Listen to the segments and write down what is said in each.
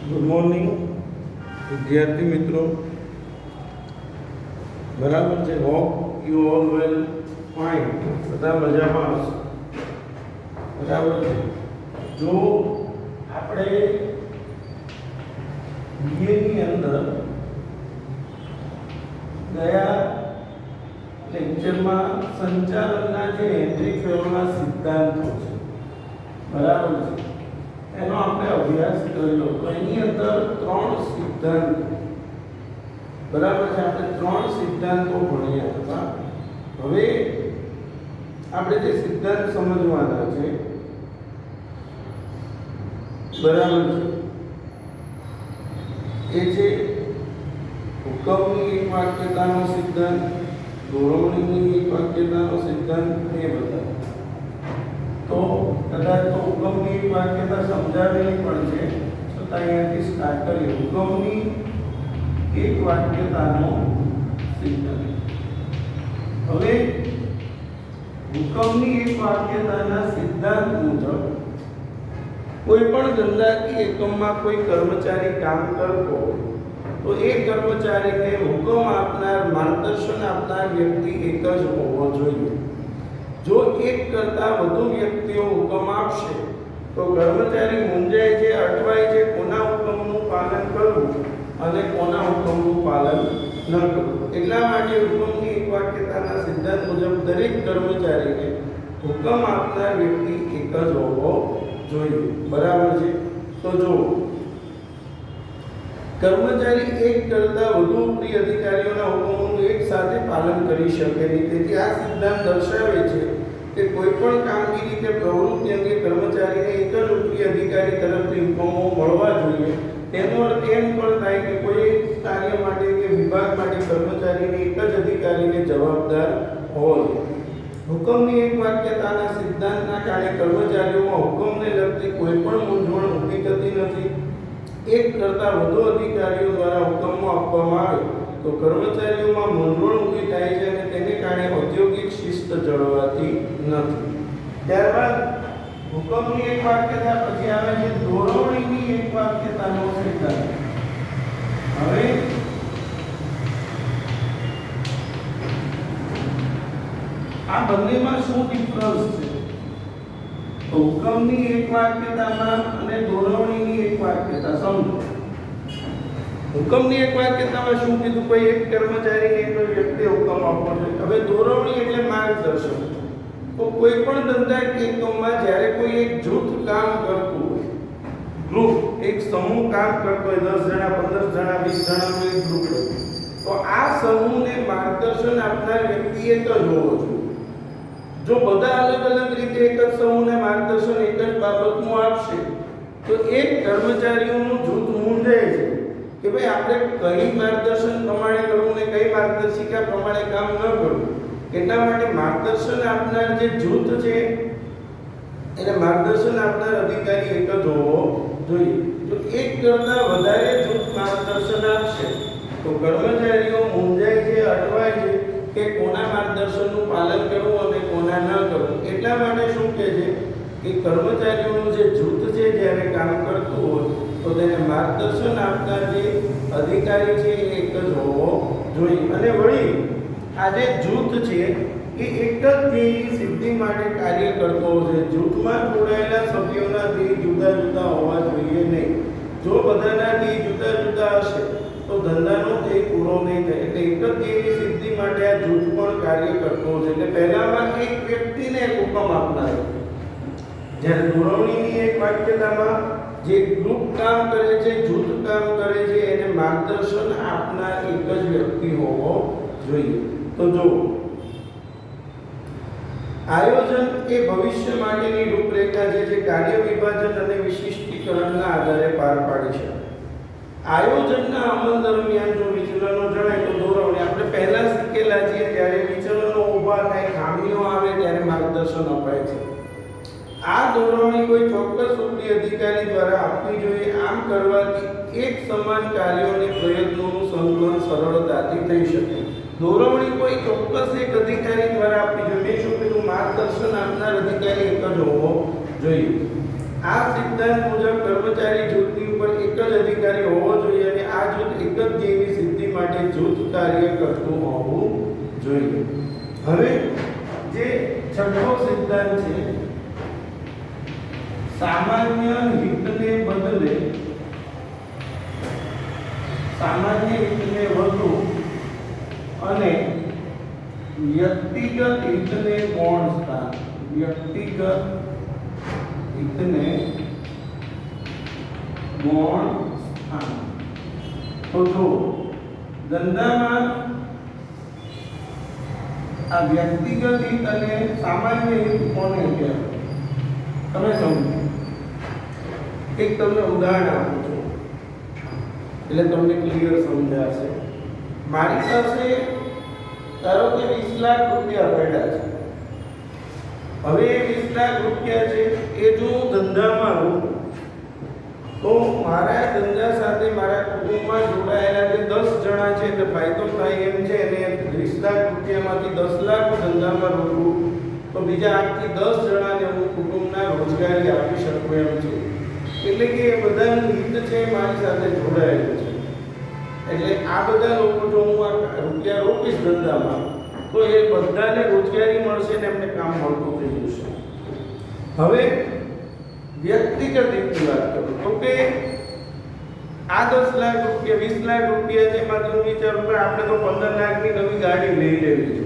Good morning વિદ્યાર્થી મિત્રો, બરાબર છે? Hope you all well fine, બધા મજામાં હશે, બરાબર છે? જો આપણે બીએની અંદર ગયા લેક્ચરમાં સંચાલનના જે હેનરી ફેરોના સિદ્ધાંતો છે, બરાબર છે, એનો આપણે અભ્યાસ કર્યો. તો એની અંદર 3 સિદ્ધાંત, બરાબર છે, આપણે 3 સિદ્ધાંતો ભણ્યા હતા. હવે આપણે જે સિદ્ધાંત સમજવાના છે, બરાબર છે, એ છે હુકમની એક વાક્યતાનો સિદ્ધાંત, દોરવણીની એક વાક્યતાનો સિદ્ધાંત, એ બધા. તો કદાચ તો હુકમની એક વાક્યતા સમજાવેલી પણ છે, છતાં અહીંયાથી સ્ટાર્ટ કરીએ. હુકમની એક વાક્યતાનો સિદ્ધાંત. હવે હુકમની એક વાક્યતાના સિદ્ધાંત મુજબ કોઈ પણ ધંધાકીય એકમમાં કોઈ કર્મચારી કામ કરતો હોય તો એ કર્મચારીને હુકમ આપનાર, માર્ગદર્શન આપનાર વ્યક્તિ એક જ હોવો જોઈએ. જો એક કરતાં વધુ વ્યક્તિઓ હુકમ આપશે તો કર્મચારી મૂંઝાય છે, અટવાય છે, કોના હુકમનું પાલન કરવું અને કોના હુકમનું પાલન ન કરવું. એટલા માટે હુકમની એક વાક્યતાના સિદ્ધાંત મુજબ દરેક કર્મચારીને હુકમ આપનાર વ્યક્તિ એક જ હોવો જોઈએ, બરાબર છે? તો જો કર્મચારી એક કરતાં વધુ ઉપરી અધિકારીઓના હુકમોનું એક સાથે પાલન કરી શકે નહીં. તેથી આ સિદ્ધાંત દર્શાવે છે કે કોઈ પણ કામગીરી કે પ્રવૃત્તિ અંગે કર્મચારીને એક જ ઉપરી અધિકારી તરફથી હુકમો મળવા જોઈએ. તેનો અર્થ એમ પણ થાય કે કોઈ કાર્ય માટે કે વિભાગ માટે કર્મચારીને એક જ અધિકારીને જવાબદાર હોવો જોઈએ. હુકમની એક વાક્યતાના સિદ્ધાંતના કારણે કર્મચારીઓમાં હુકમને લગતી કોઈ પણ મૂંઝવણ ઊભી થતી નથી. એક કરતાં વધુ અધિકારીઓ દ્વારા હુકમો આપવામાં આવે તો કર્મચારીઓમાં મૂંઝવણ ઊભી થાય છે અને તેને કારણે ઔદ્યોગિક શિસ્ત જળવાતી નથી. ત્યારબાદ હુકમની એક વાક્યતા પછી આવે છે દોરવણીની એક વાક્યતાનો સિદ્ધાંત. હવે આ બંનેમાં શું ડિફરન્સ છે? તો હુકમની એક વાક્યતામાં અને દોરવણીની એક વાક્યતા સમજો. હુકમની એક વાક્યતામાં શું કીધું? કોઈ એક કર્મચારીને કોઈ વ્યક્તિ હુકમ આપવો જોઈએ. હવે દોરવણી એટલે માર્ગદર્શન. તો કોઈ પણ ધંધાકીય એકમમાં જ્યારે કોઈ એક જૂથ કામ કરતું હોય, ગ્રુપ, એક સમૂહ કામ કરતો હોય, 10 જણા, 15 જણા, 20 જણાનું એક ગ્રુપ હોય, તો આ સમૂહને માર્ગદર્શન આપનાર વ્યક્તિ એક જ હોવો જોઈએ. જો બધા અલગ અલગ રીતે એક જ સમૂહને માર્ગદર્શન એક જ બાબતનું આપશે તો એક કર્મચારીઓનું જૂથ મૂંઝાય છે કે ભાઈ આપણે કઈ માર્ગદર્શન પ્રમાણે કરવું ને કઈ માર્ગદર્શિકા પ્રમાણે કામ ન કરવું. એટલા માટે માર્ગદર્શન આપનાર જે જૂથ છે એને માર્ગદર્શન આપનાર અધિકારી એક જ હોવો જોઈએ. જો એક કરતાં વધારે જૂથ માર્ગદર્શન આપશે તો કર્મચારીઓ મૂંઝાય છે, અટવાય છે કે કોના માર્ગદર્શનનું પાલન કરવું અને કોના ન કરવું. એટલા માટે શું કહે છે કે કર્મચારીઓનું જે જૂથ છે જ્યારે કામ કરતું હોય તો તેને માર્ગદર્શન આપનાર જે અધિકારી છે એ એક જ હોવો જોઈએ. અને વળી આ જે જૂથ છે એ એક જ ધ્યેયની સિદ્ધિ માટે કાર્ય કરતો હોય. જૂથમાં જોડાયેલા સભ્યોના ધ્યેય જુદા જુદા હોવા જોઈએ નહીં. જો બધાના ધ્યેય જુદા જુદા હશે તો ધંધાનો ધ્યેય પૂરો નહીં થાય. એટલે એક જ ધ્યેયની સિદ્ધિ માટે આ જૂથ પણ કાર્ય કરતો હોય. એટલે પહેલામાં એક વ્યક્તિને હુકમ આપનાર, જ્યારે દોરવણીની એક વાક્યતામાં જે ગ્રુપ કામ કરે છે, જૂથ કામ કરે છે, એને માર્ગદર્શન આપનાર એક જ વ્યક્તિ હોવો જોઈએ. તો જો આયોજન એ ભવિષ્ય માટેની રૂપરેખા છે જે કાર્ય વિભાજન અને વિશિષ્ટીકરણના આધારે પાર પાડી છે. આયોજનના અમલ દરમિયાન જો વિચલનો જણાય તો દોરવણી આપણે પહેલા શીખેલા છીએ. જ્યારે વિચલનો ઊભા થાય, ખામીઓ આવે ત્યારે માર્ગદર્શન અપાય છે. આ દોરવણી કોઈ ચોક્કસ ઉપરી અધિકારી દ્વારા આપવી જોઈએ. આમ કરવાથી એક સમાન કાર્યો અને પ્રયત્નોનું સંકલન સરળતાથી થઈ શકે. દોરવણી કોઈ ચોક્કસ એક અધિકારી દ્વારા આપવી જોઈએ. મેં શું કીધું? માર્ગદર્શન આપનાર અધિકારી એક જ હોવો જોઈએ. આ સિદ્ધાંત મુજબ કર્મચારી જૂથની ઉપર એક જ અધિકારી હોવો જોઈએ અને આ જૂથ એક જ ધ્યેયની સિદ્ધિ માટે જૂથ કાર્ય કરતું હોવું જોઈએ. હવે જે છઠ્ઠો સિદ્ધાંત છે, સામાન્ય હિતને બદલે સામાન્ય હિતને વધુ અને વ્યક્તિગત હિતને ગૌણ સ્થાન. વ્યક્તિગત હિતને ગૌણ સ્થાન. તો જો ધંધામાં આ વ્યક્તિગત હિત અને સામાન્ય હિત કોને કહેવાય તમે સમજો. એક તમને ઉદાહરણ આપું છું એટલે તમને ક્લિયર સમજાશે. મારી પાસે ધારો કે 20 લાખ રૂપિયા પડ્યા છે. હવે એ 20 લાખ રૂપિયા છે એ જો હું ધંધામાં રોકું તો મારા ધંધા સાથે મારા કુટુંબમાં જોડાયેલા જે 10 જણા છે એટલે ફાયદો થાય એમ છે. અને 20 લાખ રૂપિયામાંથી 10 લાખ ધંધામાં રોકું તો બીજા 8 થી 10 જણાને હું કુટુંબના રોજગારી આપી શકું એમ છું. એટલે કે એ બધાનું હિત છે મારી સાથે જોડાયેલું છે. એટલે આ બધા લોકો જો હું આ રૂપિયા રોકીશ ધંધામાં તો એ બધાને રોજગારી મળશે ને એમને કામ મળતું થઈ જશે. હવે વ્યક્તિગત રીતની વાત કરું તો કે આ 10 લાખ રૂપિયા 20 લાખ રૂપિયા છે એમાં હું વિચારું કે આપણે તો 15 લાખની નવી ગાડી લઈ લેવી છે.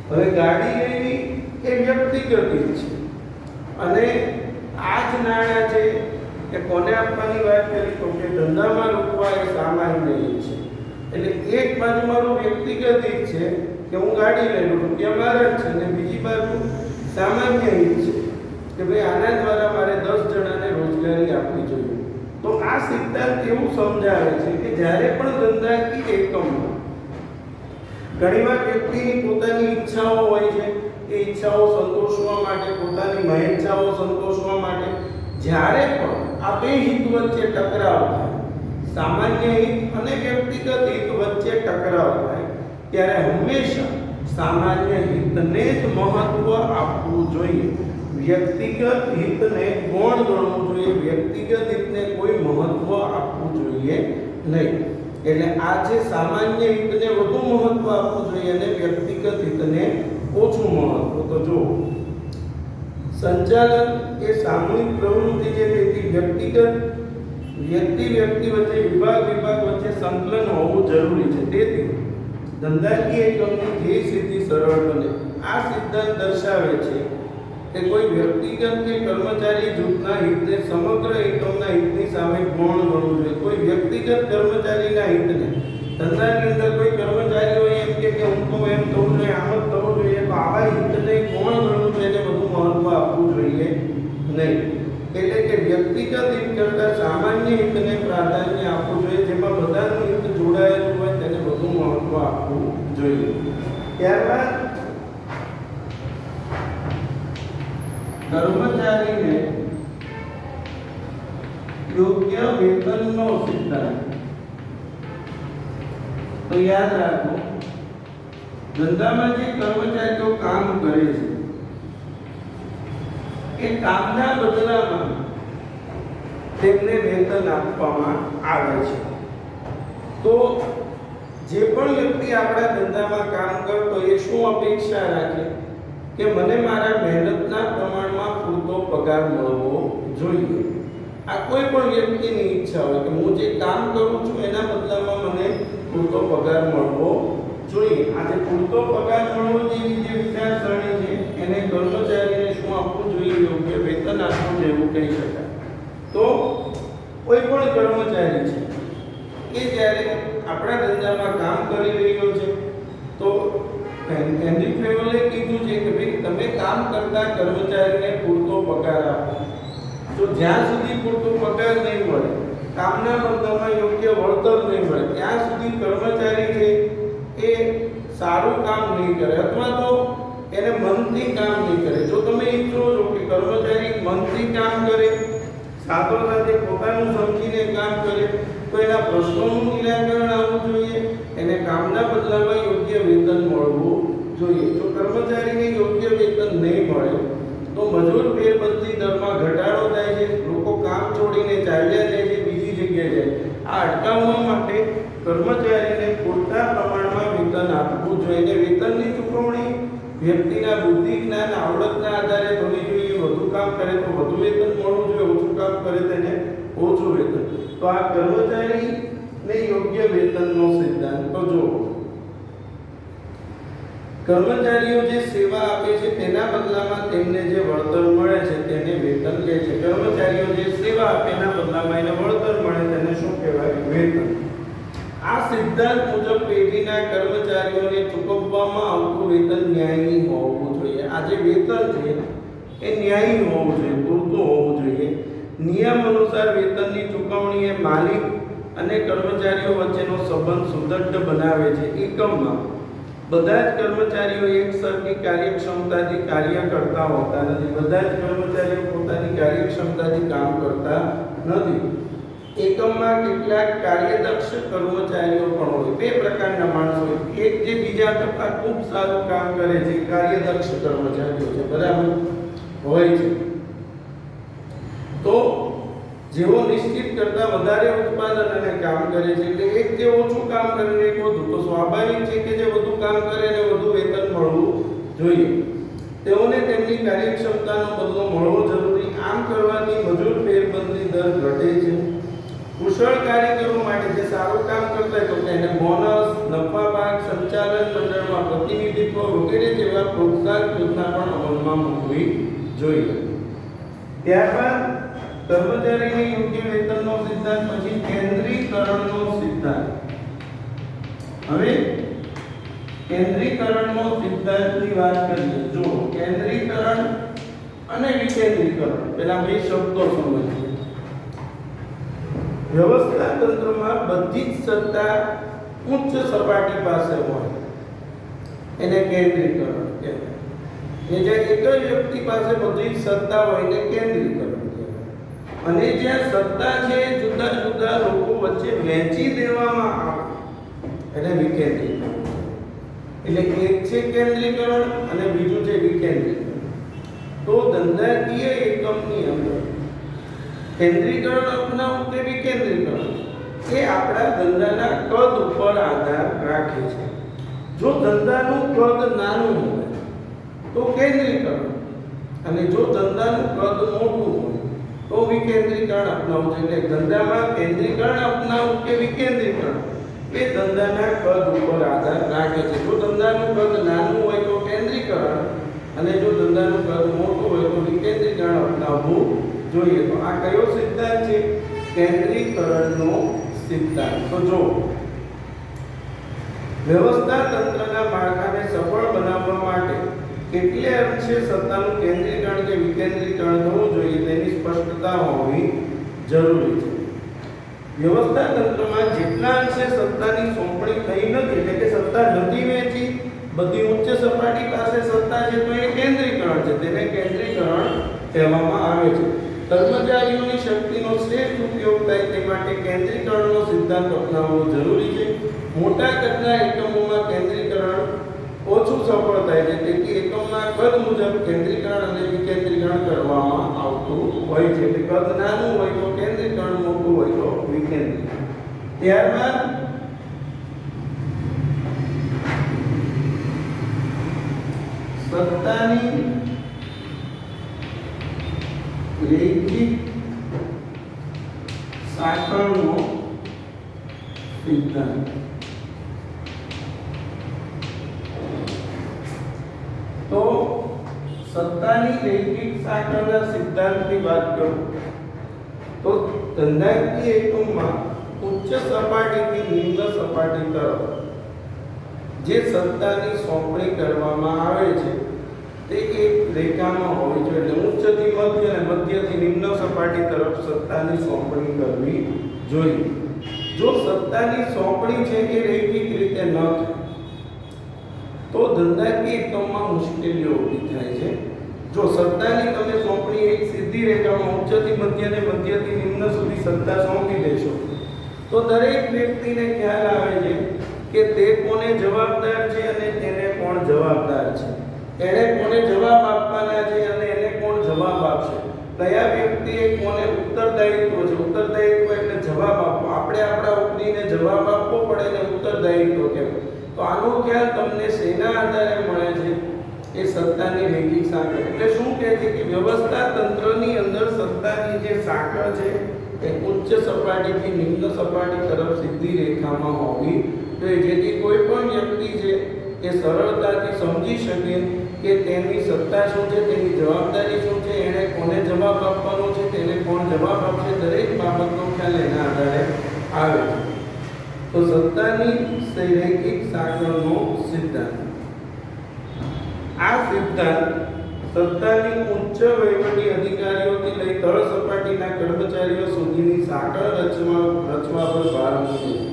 હવે ગાડી લેવી એ વ્યક્તિગત રીત છે અને આ જ નાણાં છે કે કોને આપવાની વાત કરી તો કે ધંધામાં રોકવા એ સામાન્ય રીત છે. એટલે એક બાજુ મારું વ્યક્તિગત રીત છે કે હું ગાડી લઈ લઉં રૂપિયા મારા જ છે અને બીજી બાજુ સામાન્ય રીત છે કે ભાઈ આના દ્વારા મારે 10 જણાને રોજગારી આપવી જોઈએ. તો આ સિદ્ધાંત એવું સમજાવે છે કે જ્યારે પણ ધંધાકીય એકમમાં ઘણીવાર વ્યક્તિની પોતાની ઈચ્છાઓ હોય છે. એ ઈચ્છાઓ સંતોષવા માટે પોતાની મહેચ્છાઓ સંતોષવા માટે જ્યારે પણ આ બે હિત વચ્ચે ટકરાવ થાય, સામાન્ય હિત અને વ્યક્તિગત હિત વચ્ચે ટકરાવ થાય ત્યારે હંમેશા સામાન્ય હિતને જ મહત્વ આપવું જોઈએ. વ્યક્તિગત હિતને ગૌણ ગણવું જોઈએ. વ્યક્તિગત હિતને કોઈ મહત્વ આપવું જોઈએ નહીં. એટલે આ જે સામાન્ય હિતને વધુ મહત્વ આપવું જોઈએ અને વ્યક્તિગત હિતને ઓછું મહત્વ. તો જો સંચાલન એ સામૂહિક પ્રવૃત્તિ છે તેથી વ્યક્તિ વચ્ચે વિભાગ વચ્ચે સંકલન હોવું જરૂરી છે. તેથી ધંધાકીય એકમની ધ્યેય સિદ્ધિ સરળ બને. આ સિદ્ધાંત દર્શાવે છે કે કોઈ વ્યક્તિગત કે કર્મચારી જૂથના હિતને સમગ્ર એકમના હિતની સામે ગૌણ ગણવું જોઈએ. કોઈ વ્યક્તિગત કર્મચારીના હિતને ધંધાની અંદર કોઈ કર્મચારીઓ એમ કે હું તો એમ થવું જોઈએ આમ જ થવું જોઈએ તો આવા હિતને ગૌણ ગણવું જોઈએ અને બધું મહત્વ આપવું જોઈએ નહીં. એટલે કે વ્યક્તિગત હિત કરતાં સામાન્ય હિતને પ્રાધાન્ય આપવું જોઈએ. જેમાં બધાનું હિત જોડાયેલું હોય તેને વધુ મહત્વ આપવું જોઈએ. ત્યારબાદ કર્મચારીને યોગ્ય વેતનનો સિદ્ધાંત. તો યાદ રાખો ધંધામાં જે કર્મચારીઓ કામ કરે છે એ કામના બદલામાં તેમને વેતન આપવામાં આવે છે. તો જે પણ વ્યક્તિ આપણા ધંધામાં કામ કરતો એ શું અપેક્ષા રાખે કે મને મારા મહેનતના પ્રમાણમાં પૂરતો પગાર મળવો જોઈએ. આ કોઈ પણ વ્યક્તિની ઈચ્છા હોય કે હું જે કામ કરું છું એના બદલામાં મને પૂરતો પગાર મળવો જોઈએ. આજે પૂરતો પગાર મળવો જેવી જે વિચારસરણી છે એને કર્મચારીને શું આપવું જોઈએ? યોગ્ય વેતન આપવું જોઈએ એવું કહી શકાય. તો કોઈ પણ કર્મચારી છે એ જ્યારે આપણા ધંધામાં કામ કરી રહ્યો છે તો હેનરી ફેવલે કીધું છે કે ભાઈ તમે કામ કરતા કર્મચારીને પૂરતો પગાર આપો. તો જ્યાં સુધી પૂરતો પગાર નહીં મળે, કામના બદલામાં યોગ્ય વળતર નહીં મળે ત્યાં સુધી કર્મચારી છે એ સારું કામ નહીં કરે અથવા તો એને મનથી કામ નહીં કરે. જો તમે ઈચ્છો છો કે કર્મચારી મનથી કામ કરે, સાથે પોતાનું સમજીને કામ કરે તો એના પ્રશ્નોનું નિરાકરણ આવવું જોઈએ. એને કામના બદલામાં યોગ્ય વેતન મળવું જોઈએ. જો કર્મચારીને યોગ્ય વેતન નહીં મળે તો મજૂર ફેરબદલી દરમાં ઘટાડો કરે તો વધુ વેતન મળવું જોઈએ, ઓછું કામ કરે તેને ઓછું વેતન. તો આ કર્મચારીને યોગ્ય વેતનનો સિદ્ધાંત. તો જો કર્મચારીઓ જે સેવા આપે છે તેના બદલામાં તેમને જે વળતર મળે છે તેને વેતન કહે છે. કર્મચારીઓ જે સેવા આપે એના બદલામાં એને વળતર મળે તેને શું કહેવાય? વેતન. આ સિદ્ધાંત મુજબ પેઢીના કર્મચારીઓને ચૂકવવામાં આવતું વેતન ન્યાયી હોવું જોઈએ. આ જે વેતન છે એ ન્યાયી હોવું જોઈએ, પૂરતું હોવું જોઈએ. નિયમ અનુસાર વેતનની ચૂકવણી એ માલિક અને કર્મચારીઓ વચ્ચેનો સંબંધ સુદૃઢ બનાવે છે. એકમમાં બધા જ કર્મચારીઓ એક સરખી કાર્યક્ષમતાથી કાર્ય કરતા હોતા નથી. બધા જ કર્મચારીઓ પોતાની કાર્યક્ષમતાથી કામ કરતા નથી. એકમમાં કેટલાક કાર્યદક્ષ કર્મચારીઓ પણ હોય. બે પ્રકારના માણસો હોય. એક જે બીજા કરતા ખૂબ સારું કામ કરે છે, કાર્યદક્ષ કર્મચારીઓ છે, બરાબર હોય છે. તો જેઓ નિશ્ચિત કરતા વધારે ઉત્પાદન અને કામ કરે છે, એટલે એક જે ઓછું કામ કરે ને એક વધુ, તો સ્વાભાવિક છે કે જે વધુ કામ કરે એને વધુ વેતન મળવું જોઈએ. તેઓને તેમની કાર્યક્ષમતાનો બદલો મળવો જરૂરી. આમ કરવાથી મજૂર ફેરબદલી દર ઘટે છે. કુશળ કારીગરો માટે જે સારું કામ કરતા હોય તો તેને બોનસ, નફા ભાગ, સંચાલન મંડળમાં પ્રતિનિધિત્વ વગેરે જેવા પ્રોત્સાહન યોજના પણ અમલમાં મૂકવી જોઈએ. ત્યારબાદ કર્મચારીને યોગ્ય વેતનનો સિદ્ધાંત, પછી કેન્દ્રીકરણનો સિદ્ધાંત. હવે કેન્દ્રીકરણનો સિદ્ધાંતની વાત કરીએ. જો કેન્દ્રીકરણ અને વિકેન્દ્રીકરણ, પેલા બે શબ્દો સમજીએ. વ્યવસ્થા તંત્રમાં બધી જ સત્તા ઉચ્ચ સપાટી પાસે હોય એને કેન્દ્રીકરણ કહેવાય. જે એક જ વ્યક્તિ પાસે બધી જ સત્તા હોય એને કેન્દ્રીકરણ કહેવાય. અને જ્યાં સત્તા છે જુદા જુદા લોકો વચ્ચે વહેંચી દેવામાં આવે એને વિકેન્દ્રીકરણ. એટલે એક છે કેન્દ્રીકરણ અને બીજું છે વિકેન્દ્રીકરણ. તો ધંધાકીય એકમની અંદર કેન્દ્રીકરણ અપનાવવું કે વિકેન્દ્રીકરણ એ આપણા ધંધાના કદ ઉપર આધાર રાખે છે. જો ધંધાનું કદ નાનું હોય તો કેન્દ્રીકરણ, અને જો ધંધાનું કદ મોટું હોય તો વિકેન્દ્રીકરણ અપનાવવું જોઈએ. એટલે ધંધામાં કેન્દ્રીકરણ અપનાવવું કે વિકેન્દ્રીકરણ એ ધંધાના કદ ઉપર આધાર રાખે છે. જો ધંધાનું કદ નાનું હોય તો કેન્દ્રીકરણ, અને જો ધંધાનું કદ મોટું હોય તો વિકેન્દ્રીકરણ અપનાવવું જોઈએ. તો આ કયો સિદ્ધાંત છે? કેન્દ્રીકરણનો સિદ્ધાંત. તો જો વ્યવસ્થા તંત્રના માળખાને સફળ બનાવવા માટે કેટલે અંશે સત્તાનું કેન્દ્રીકરણ કે વિકેન્દ્રીકરણ થવું જોઈએ તેની સ્પષ્ટતા હોવી જરૂરી છે. વ્યવસ્થા તંત્રમાં જેટલા અંશે સત્તાની સોંપણી થઈ નથી, એટલે કે સત્તા નથી વહેંચી, બધી ઉચ્ચ સપાટી પાસે સત્તા છે, તો એ કેન્દ્રીકરણ છે, તેને કેન્દ્રીકરણ કહેવામાં આવે છે. કર્મચારીઓની શક્તિનો શ્રેષ્ઠ ઉપયોગ થાય તે માટે કેન્દ્રીકરણનો સિદ્ધાંત અપનાવવો જરૂરી છે. મોટા કદના એકમોમાં કેન્દ્રીકરણ ઓછું સફળ થાય છે, તેથી એકમના કદ મુજબ કેન્દ્રીકરણ અને વિકેન્દ્રીકરણ કરવામાં આવતું હોય છે. એટલે કદ નાનું હોય તો કેન્દ્રીકરણ, મોટું હોય તો વિકેન્દ્રીકરણ. ત્યારબાદ સત્તાની રૈખિક સાંકળનો સિદ્ધાંત. તો સત્તાની રૈખિક સાંકળના સિદ્ધાંતની વાત કરું તો ધંધાકીય એકમમાં ઉચ્ચ સપાટીથી નિમ્ન સપાટી તરફ જે સત્તાની સોંપણી કરવામાં આવે છે તે એક રેખામાં હોવી જોઈએ. એટલે ઉચ્ચથી મધ્ય અને મધ્યથી નિમ્ન સપાટી તરફ સત્તાની સોંપણી કરવી જોઈએ. જો સત્તાની સોંપણી છે એ રૈખિક રીતે ન થાય તો ધંધાકીય એકમમાં મુશ્કેલીઓ ઊભી થાય છે. જો સત્તાની તમે સોંપણી એક સીધી રેખામાં ઉચ્ચથી મધ્ય અને મધ્યથી નિમ્ન સુધી સત્તા સોંપી દેશો તો દરેક વ્યક્તિને ખ્યાલ આવે છે કે તે કોને જવાબદાર છે અને તેને કોણ જવાબદાર છે, એને કોને જવાબ આપવાના છે અને એને કોણ જવાબ આપશે, કયા વ્યક્તિએ કોને ઉત્તરદાયિત્વ છે. ઉત્તરદાયિત્વ એટલે જવાબ આપવો. આપણે આપણા ઉપરીને જવાબ આપવો પડે ને ઉત્તરદાયિત્વ કહેવાય. તો આનો ખ્યાલ તમને શેના આધારે મળે છે? એ એ સત્તાની રૈખિક સાંકળ. એટલે શું કહે છે કે વ્યવસ્થા તંત્રની અંદર સત્તાની જે સાંકળ છે એ ઉચ્ચ સપાટીથી નિમ્ન સપાટી તરફ સીધી રેખામાં હોવી જોઈએ, જેથી કોઈ પણ વ્યક્તિ છે એ સરળતાથી સમજી શકે કે તેની સત્તા શું છે, તેની જવાબદારી શું છે, એણે કોને જવાબ આપવાનો છે, તેને કોણ જવાબ આપશે, દરેક બાબતનો ખ્યાલ એના આધારે આવે. તો સત્તાની રૈખિક સાંકળનો સિદ્ધાંત. આ સિદ્ધાંત સત્તાની ઉચ્ચ વહીવટી અધિકારીઓથી લઈ તળ સપાટીના કર્મચારીઓ સુધીની સાંકળ રચવા પર ભાર મૂકે છે.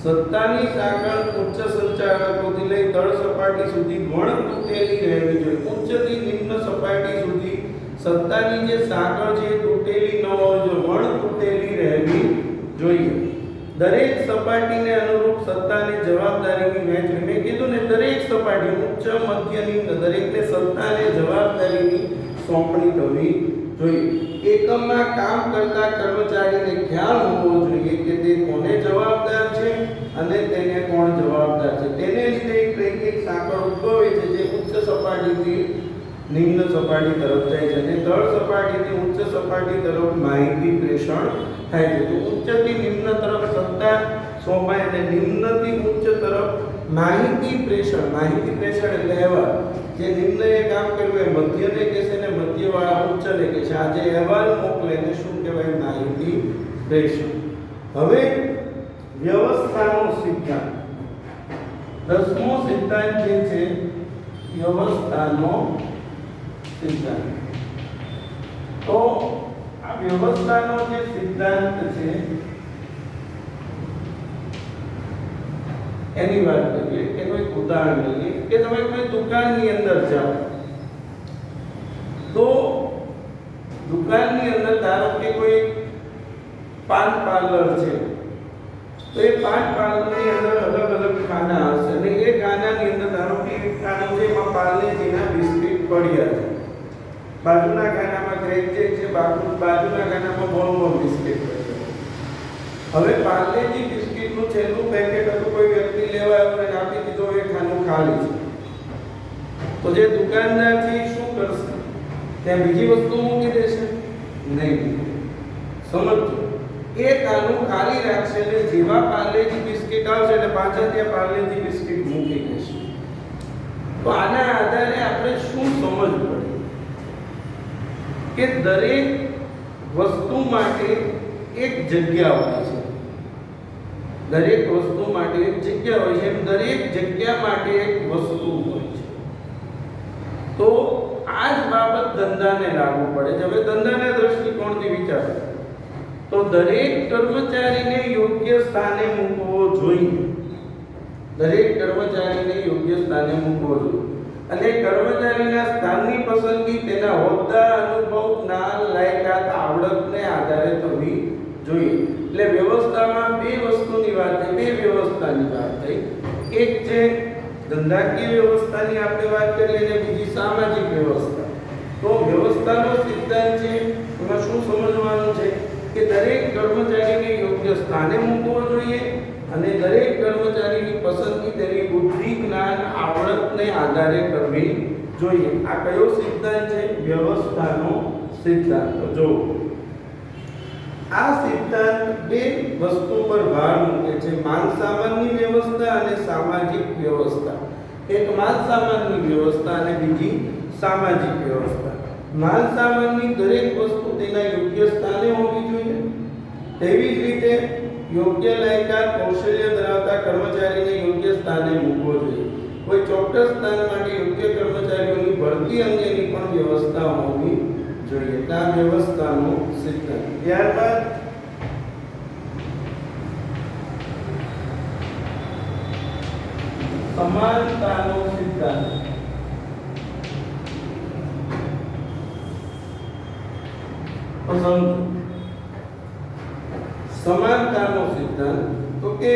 સત્તાની સાંકળ ઉચ્ચ સંચાલકોથી લઈ તળ સપાટી સુધી વણ તૂટેલી રહેવી જોઈએ. ઉચ્ચથી નિમ્ન સપાટી સુધી સત્તાની જે સાંકળ છે તૂટેલી ન હોવી જોઈએ, વણ તૂટેલી રહેવી જોઈએ. દરેક સપાટીને અનુરૂપ સત્તાની જવાબદારીની વહેંચણી. મેં કીધું ને, દરેક સપાટી ઉચ્ચ, મધ્ય, નિમ્ન દરેકને સત્તાને જવાબદારીની સોંપણી થવી જોઈએ. એકમમાં કામ કરતા કર્મચારીને ખ્યાલ હોવો જોઈએ કે તે કોને જવાબદાર છે અને તેને કોણ જવાબદાર છે. તેને લીધે એક રૈખિક સાંકળ ઉદ્ભવે છે જે ઉચ્ચ સપાટીથી નિમ્ન સપાટી તરફ જાય છે અને તળ સપાટીથી ઉચ્ચ સપાટી તરફ માહિતી પ્રેષણ થાય છે. તો ઉચ્ચથી નિમ્ન તરફ સત્તા સોંપાય અને નિમ્નથી ઉચ્ચ તરફ માહિતી પ્રેષણ. માહિતી પ્રેષણ એટલે અહેવાલ. જે નિમ્નએ કામ કર્યું એ મધ્યને કહેશે ને મધ્યવાળા ઉચ્ચને કહેશે. આ જે અહેવાલ મોકલે એને શું કહેવાય? માહિતી પ્રેષણ. હવે વ્યવસ્થાનો સિદ્ધાંત. 10મો સિદ્ધાંત જે છે વ્યવસ્થાનો સિદ્ધાંત. તો આ વ્યવસ્થાનો જે સિદ્ધાંત છે એની વાત કરીએ. એનું એક ઉદાહરણ લઈએ કે તમે કોઈ દુકાનની અંદર જાઓ તો દુકાનની અંદર ધારો કે કોઈ પાન પાર્લર છે, તો એ પાન પાર્લરની અંદર અલગ અલગ ખાના હશે અને એ ખાનાની અંદર ધારો કે એક ખાનું છે એમાં પાર્લેજીના બિસ્કિટ પડ્યા છે, બાજુના ખાનામાં ક્રેક છે, બાજુના ખાનામાં બોર્નબોન બિસ્કિટ પડ્યા. હવે પાર્લેજી બિસ્કિટનું છેલ્લું પેકેટ હતું, કોઈ વ્યક્તિ લેવા આવ્યો અને આપી દીધો, એ ખાનું ખાલી છે. તો જે દુકાનદાર છે એ શું કરશે? ત્યાં બીજી વસ્તુ મૂકી દેશે? નહીં. સમજો, એ ખાનું ખાલી રાખશે એટલે જેવા પાર્લેજી બિસ્કિટ આવશે એટલે પાછા ત્યાં પાર્લેજી બિસ્કિટ મૂકી દેશે. તો આના આધારે આપણે શું સમજ પડે કે દરેક વસ્તુ માટે એક જગ્યા હોય છે. દરેક વસ્તુ માટે એક જગ્યા હોય છે, એમ દરેક જગ્યા માટે એક વસ્તુ હોય છે. તો આ જ બાબત ધંધાને લાગુ પડે છે. હવે ધંધાના દ્રષ્ટિકોણથી વિચારો તો દરેક કર્મચારીને યોગ્ય સ્થાને મૂકવો જોઈએ. દરેક કર્મચારીને યોગ્ય સ્થાને મૂકવો જોઈએ અને કર્મચારીના સ્થાનની પસંદગી તેના હોદ્દા, અનુભવ, જ્ઞાન, લાયકાત, આવડતને આધારે થવી જોઈએ. એટલે વ્યવસ્થામાં બે વસ્તુની વાત થઈ, બે વ્યવસ્થાની વાત થઈ. એક છે ધંધાકીય વ્યવસ્થાની આપણે વાત કરીએ અને બીજી સામાજિક વ્યવસ્થા. તો વ્યવસ્થાનો સિદ્ધાંત છે એમાં શું સમજવાનું છે કે દરેક કર્મચારીને યોગ્ય સ્થાને મૂકવો જોઈએ અને દરેક કર્મચારીની પસંદગી તેની બુદ્ધિ, જ્ઞાન, આવડતને આધારે કરવી જોઈએ. આ કયો સિદ્ધાંત છે? વ્યવસ્થાનો સિદ્ધાંત. જો આ સિદ્ધાંત બે વસ્તુ પર ભાર મૂકે છે, માન સામાનની વ્યવસ્થા અને સામાજિક વ્યવસ્થા. એક માન સામાનની વ્યવસ્થા અને બીજી સામાજિક વ્યવસ્થા. માન સામાનની દરેક વસ્તુ તેના યોગ્ય સ્થાને હોવી જોઈએ. તેવી જ રીતે યોગ્ય લાયકાત, કૌશલ્ય ધરાવતા કર્મચારીને યોગ્ય સ્થાને મૂકવો જોઈએ. કોઈ ચોક્કસ સ્થાન માટે યોગ્ય કર્મચારીઓની ભરતી અંગેની પણ વ્યવસ્થા હોવી જોઈએ. આ વ્યવસ્થાનો સિદ્ધાંત. ત્યારબાદ સમાનતાનો સિદ્ધાંત. સમાનતાનો સિદ્ધાંત તો કે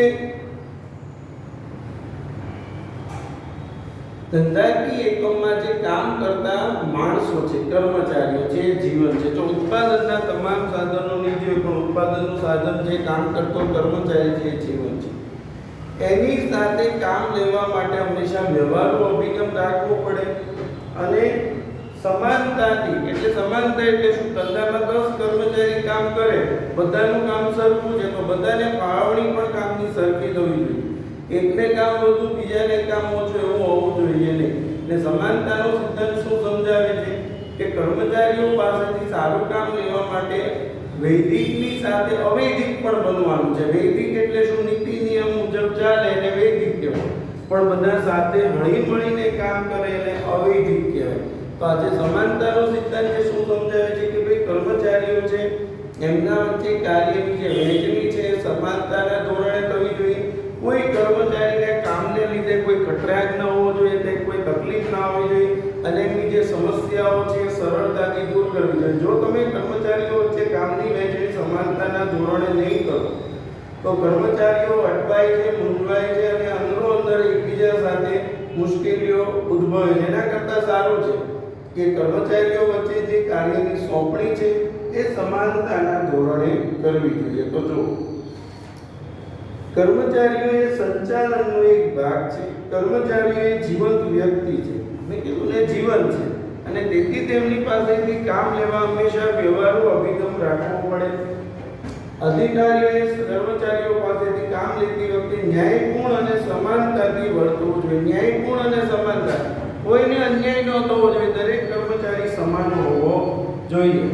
ધંધાકીય એકમમાં જે કામ કરતા માણસો છે, કર્મચારીઓ છે, જીવન છે. તો ઉત્પાદનના તમામ સાધનોની જે પણ ઉત્પાદનનું સાધન જે કામ કરતો કર્મચારી છે એ જીવન છે. એની સાથે કામ લેવા માટે હંમેશા વ્યવહારુ અભિગમ રાખવો પડે અને સમાનતાથી, એટલે સમાનતા એટલે શું? ધંધામાં 10 કર્મચારી કામ કરે, બધાનું કામ સરખું છે તો બધાને ફાળવણી પણ કામની સરખી થવી જોઈએ. એકને કામ વધુ, બીજાને કામ ઓછું એવું હોવું જોઈએ નહીં. ને સમાનતાનો સિદ્ધાંત શું સમજાવે છે કે કર્મચારીઓ પાસેથી સારું કામ લેવા માટે વૈદિકની સાથે અવૈદિક પણ બનવાનું છે. વૈદિક એટલે શું? નીતિ નિયમ મુજબ ચાલે એને વૈદિક કહેવાય, પણ બધા સાથે હળી મળીને કામ કરે એને અવૈદિક કહેવાય. તો આજે સમાનતાનો સિદ્ધાંત જે શું સમજાવે છે કે ભાઈ કર્મચારીઓ છે એમના વચ્ચે કાર્યની જે વહેંચણી છે સમાનતાના ધોરણે થવી જોઈએ. કોઈ કર્મચારીને કામને લીધે કોઈ કટરાગ ન હોવો જોઈએ, તે કોઈ તકલીફ ના હોવી જોઈએ અને એમની જે સમસ્યાઓ છે એ સરળતાથી દૂર કરવી જોઈએ. જો તમે કર્મચારીઓ વચ્ચે કામની વહેંચણી સમાનતાના ધોરણે નહીં કરો તો કર્મચારીઓ અટવાય છે, મૂંઝવાય છે અને અંદરો અંદર એકબીજા સાથે મુશ્કેલીઓ ઉદ્ભવે છે. એના કરતાં સારું છે કે કર્મચારીઓ વચ્ચે જે કાર્યની સોંપણી છે એ સમાનતાના ધોરણે કરવી જોઈએ. તો જો કર્મચારીઓ એ સંચાલનનો એક ભાગ છે. કર્મચારીઓ એ જીવંત વ્યક્તિ છે, મેં કીધું ને જીવન છે, અને તેથી તેમની પાસેથી કામ લેવા હંમેશા વ્યવહારુ અભિગમ રાખવો પડે. અધિકારીઓએ કર્મચારીઓ પાસેથી કામ લેતી વખતે ન્યાયપૂર્ણ અને સમાનતાથી વર્તવું જોઈએ. ન્યાયપૂર્ણ અને સમાનતા, કોઈને અન્યાય ન થવો જોઈએ, દરેક કર્મચારી સમાન હોવો જોઈએ.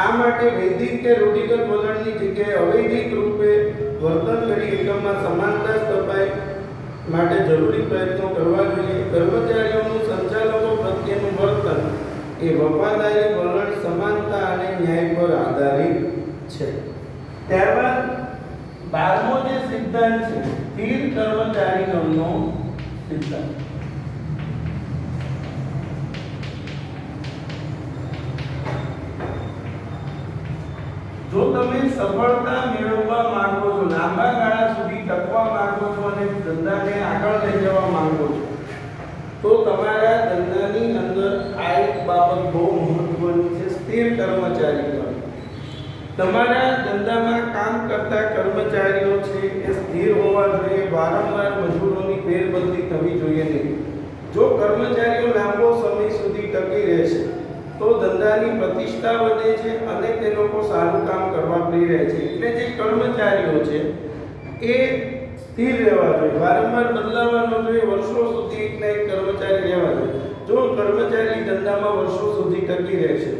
આ માટે વૈદિક કે રૂઢિગત વલણની જગ્યાએ અવૈદિક રૂપે વર્તન કરી એકમમાં સમાનતા સ્થપાય માટે જરૂરી પ્રયત્નો કરવા જોઈએ. કર્મચારીઓનું સંચાલકો પ્રત્યેનું વર્તન એ વફાદારી, વલણ, સમાનતા અને ન્યાય પર આધારિત છે. ત્યારબાદ 12મો જે સિદ્ધાંત છે સ્થિર કર્મચારીગણનો સિદ્ધાંત. જો તમે સફળતા મેળવવા માંગો છો, લાંબા ગાળા સુધી ટકવા માંગો છો અને ધંધાને આગળ લઈ જવા માંગો છો તો તમારા ધંધાની અંદર આ એક બાબત બહુ મહત્વની છે, સ્થિર કર્મચારીગણ. તમારા ધંધામાં કામ કરતા કર્મચારીઓ છે એ સ્થિર હોવા જોઈએ. વારંવાર મજૂરોની ફેરબદલી થવી જોઈએ નહીં. જો કર્મચારીઓ લાંબો સમય સુધી ટકી રહેશે તો ધંધાની પ્રતિષ્ઠા વધે છે અને તે લોકો સારું કામ કરવા પ્રેરે છે. એટલે જે કર્મચારીઓ છે એ સ્થિર રહેવા જોઈએ, વારંવાર બદલાવાનો જોઈએ, વર્ષો સુધી એકના એક કર્મચારી રહેવા જોઈએ. જો કર્મચારી ધંધામાં વર્ષો સુધી ટકી રહેશે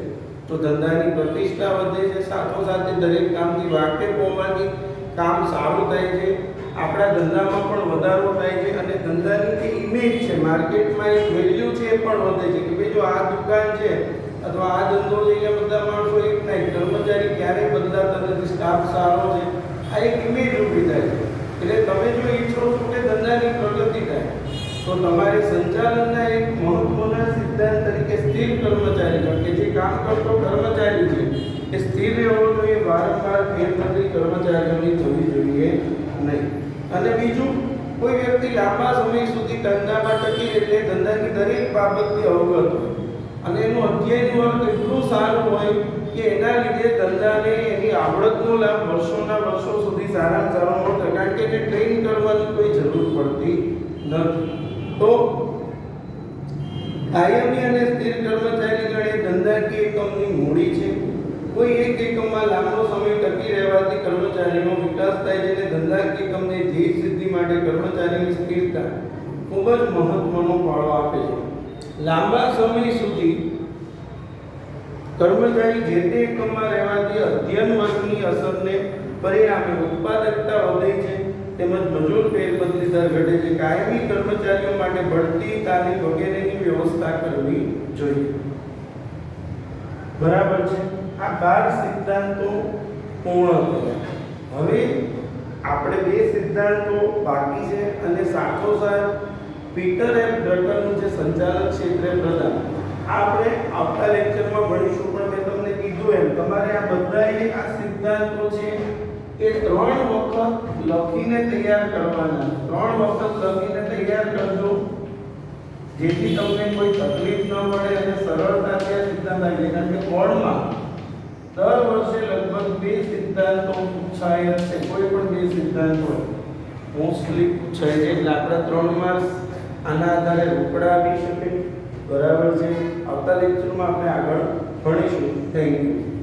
તો ધંધાની પ્રતિષ્ઠા વધે છે, સાથોસાથે દરેક કામથી વાકેફ હોવાથી કામ સારું થાય છે, આપણા ધંધામાં પણ વધારો થાય છે અને ધંધાની જે ઇમેજ છે, માર્કેટમાં એક વેલ્યુ છે એ પણ વધે છે કે ભાઈ જો આ દુકાન છે અથવા આ ધંધો છે, અહીંયા બધા માણસો એક નહીં, કર્મચારી ક્યારેય બદલાતા નથી, સ્ટાફ સારો છે, આ એક ઇમેજ ઊભી થાય છે. એટલે તમે જો ઈચ્છો છો કે ધંધાની પ્રગતિ થાય તો તમારે સંચાલનના એક મહત્વના સિદ્ધાંત તરીકે સ્થિર કર્મચારી કે જે કામ કરતો કર્મચારી છે એ સ્થિર રહેવો જોઈએ, વારંવાર ફેરબદલી કર્મચારીઓની થવી જોઈએ નહીં. અને બીજું, કોઈ વ્યક્તિ લાંબા સમય સુધી ધંધામાં ટકી એટલે ધંધાની દરેક બાબતથી અવગત હોય અને એનું અધ્યયનનું વર્ગ એટલું સારું હોય કે એના લીધે ધંધાને એની આવડતનો લાભ વર્ષોના વર્ષો સુધી સારામાં સારો મળતો, કારણ કે એને ટ્રેન કરવાની કોઈ જરૂર પડતી નથી. તો કાયમી અને સ્થિર કર્મચારીગણ એ ધંધાકીય એકમની મૂડી છે. કોઈ એક એકમમાં લાંબો સમય ટકી રહેવાથી કર્મચારીનો વિકાસ થાય છે અને ધંધાકીય એકમની ધ્યેય સિદ્ધિ માટે કર્મચારીની સ્થિરતા ખૂબ જ મહત્વનો ફાળો આપે છે. લાંબા સમય સુધી કર્મચારી જે તે એકમમાં રહેવાથી અધ્યયન વર્ગની અસરને પરિણામે ઉત્પાદકતા વધે છે તેમજ મજૂર ફેરબદલી દર ઘટે છે. કાયમી કર્મચારીઓ માટે બઢતી, તાલીમ વગેરેની વ્યવસ્થા કરવી જોઈએ. બરાબર છે. આ 12 સિદ્ધાંતો પૂર્ણ થયા. હવે આપણે 2 સિદ્ધાંતો બાકી છે અને સાથોસાથ પીટર એફ ડ્રકરનું જે સંચાલક ક્ષેત્રે પ્રદાન આપણે આવતા લેક્ચરમાં ભણીશું. પણ મેં તમને કીધું એમ તમારે આ બધાએ આ સિદ્ધાંતો છે એ 3 વખત લખીને તૈયાર કરવાના. 3 વખત લખીને તૈયાર કરજો જેથી તમને કોઈ તકલીફ ન પડે અને સરળતાથી આ સિદ્ધાંત આવી જાય. કારણ કે બોર્ડમાં દર વર્ષે લગભગ 2 સિદ્ધાંતો પૂછાય છે, કોઈ પણ 2 સિદ્ધાંત હોય મોસ્ટલી પૂછાય છે એટલે આપણા 3 માર્ક્સ આના આધારે રોકડા આવી શકે. બરાબર છે. આવતા લેક્ચરમાં આપણે આગળ ભણીશું. Thank you.